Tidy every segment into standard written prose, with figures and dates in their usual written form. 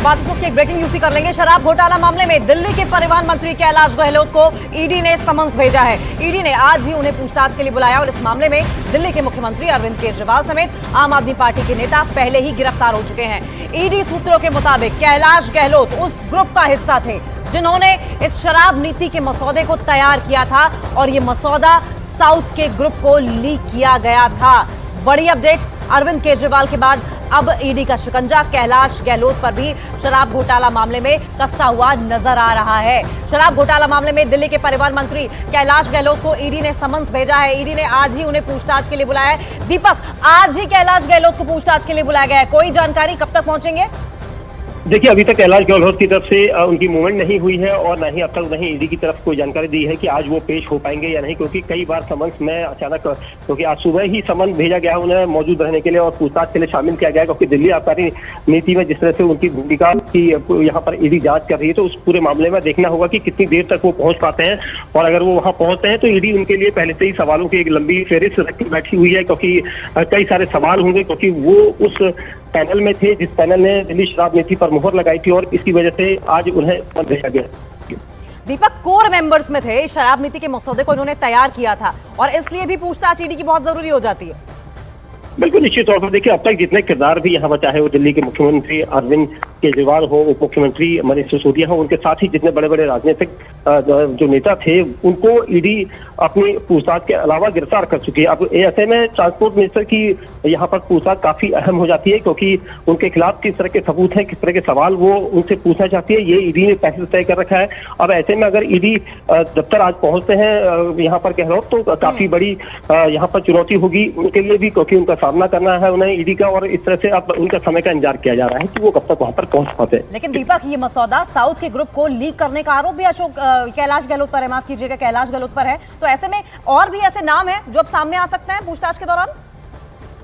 बात इस वक्त एक ब्रेकिंग न्यूज कर लेंगे। शराब घोटाला मामले में दिल्ली के परिवहन मंत्री कैलाश गहलोत को ईडी ने समन्स भेजा है। ईडी ने आज ही उन्हें पूछताछ के लिए बुलाया और इस मामले में दिल्ली के मुख्यमंत्री अरविंद केजरीवाल समेत आम आदमी पार्टी के नेता पहले ही गिरफ्तार हो चुके हैं। ईडी सूत्रों के मुताबिक कैलाश गहलोत उस ग्रुप का हिस्सा थे जिन्होंने इस शराब नीति के मसौदे को तैयार किया था और ये मसौदा साउथ के ग्रुप को लीक किया गया था। बड़ी अपडेट, अरविंद केजरीवाल के बाद अब ईडी का शिकंजा कैलाश गहलोत पर भी शराब घोटाला मामले में कसता हुआ नजर आ रहा है। शराब घोटाला मामले में दिल्ली के परिवहन मंत्री कैलाश गहलोत को ईडी ने समन्स भेजा है। ईडी ने आज ही उन्हें पूछताछ के लिए बुलाया है। दीपक, आज ही कैलाश गहलोत को पूछताछ के लिए बुलाया गया है, कोई जानकारी कब तक पहुंचेंगे? देखिए, अभी तक कैलाश गहलोत की तरफ से उनकी मूवमेंट नहीं हुई है और ना ही अब तक उन्हें ईडी की तरफ कोई जानकारी दी है कि आज वो पेश हो पाएंगे या नहीं, क्योंकि कई बार समन्स में अचानक, क्योंकि आज सुबह ही समन्स भेजा गया है उन्हें मौजूद रहने के लिए और पूछताछ के लिए शामिल किया गया, क्योंकि दिल्ली आबकारी नीति में जिस तरह से उनकी भूमिका की यहाँ पर ईडी जांच कर रही है, तो उस पूरे मामले में देखना होगा कि कितनी देर तक वो पहुंच पाते हैं। और अगर वो वहां पहुंचते हैं तो ईडी उनके लिए पहले से ही सवालों की एक लंबी फेहरिस्त रखी बैठी हुई है, क्योंकि कई सारे सवाल होंगे, क्योंकि वो उस पैनल में थे जिस पैनल ने दिल्ली शराब नीति पर मुहर लगाई थी और इसकी वजह से आज उन्हें भेजा गया। दीपक, कोर मेंबर्स में थे, शराब नीति के मसौदे को इन्होंने तैयार किया था और इसलिए भी पूछताछ ईडी की बहुत जरूरी हो जाती है। बिल्कुल, निश्चित तौर पर देखिए, अब तक जितने किरदार भी यहाँ पर, चाहे वो दिल्ली के मुख्यमंत्री अरविंद केजरीवाल हो, उप मुख्यमंत्री मनीष सिसोदिया हो, उनके साथ ही जितने बड़े बड़े राजनीतिक जो नेता थे, उनको ईडी अपनी पूछताछ के अलावा गिरफ्तार कर चुकी है। अब ऐसे में ट्रांसपोर्ट मिनिस्टर की यहाँ पर पूछताछ काफी अहम हो जाती है, क्योंकि उनके खिलाफ किस तरह के सबूत हैं, किस तरह के सवाल वो उनसे पूछना चाहती है, ये ईडी ने पहले तय कर रखा है। अब ऐसे में अगर ईडी दफ्तर आज पहुंचते हैं यहाँ पर गहलोत, तो काफी बड़ी यहाँ पर चुनौती होगी उनके लिए भी, क्योंकि उनका सामना करना है उन्हें ईडी का, और इस तरह से अब उनका समय का इंतजार किया जा रहा है कि वो कब तक वहां पर पहुंच पाते हैं। लेकिन दीपक, ये मसौदा साउथ के ग्रुप को लीक करने का आरोप भी कैलाश गहलोत पर है, माफ कीजिएगा, कैलाश गहलोत पर है। तो ऐसे में और भी ऐसे नाम हैं जो अब सामने आ सकते हैं पूछताछ के दौरान?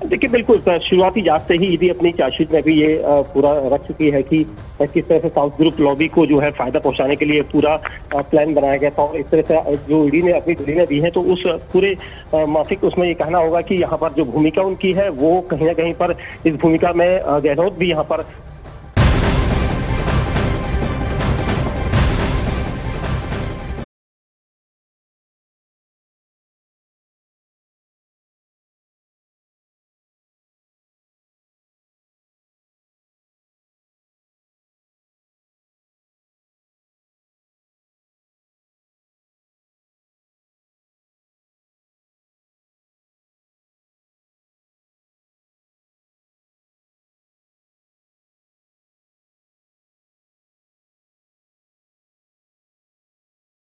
देखिए, बिल्कुल शुरुआती जांच से ही ईडी अपनी चार्जशीट में भी ये पूरा रख चुकी है कि किस तरह से साउथ ग्रुप लॉबी को जो है फायदा पहुंचाने के लिए पूरा प्लान बनाया गया था। और इस तरह से जो ईडी ने अपनी दिल्ली में दी है, तो उस पूरे मासिक उसमें ये कहना होगा कि यहाँ पर जो भूमिका उनकी है वो कहीं ना कहीं पर इस भूमिका में गहलोत भी यहाँ पर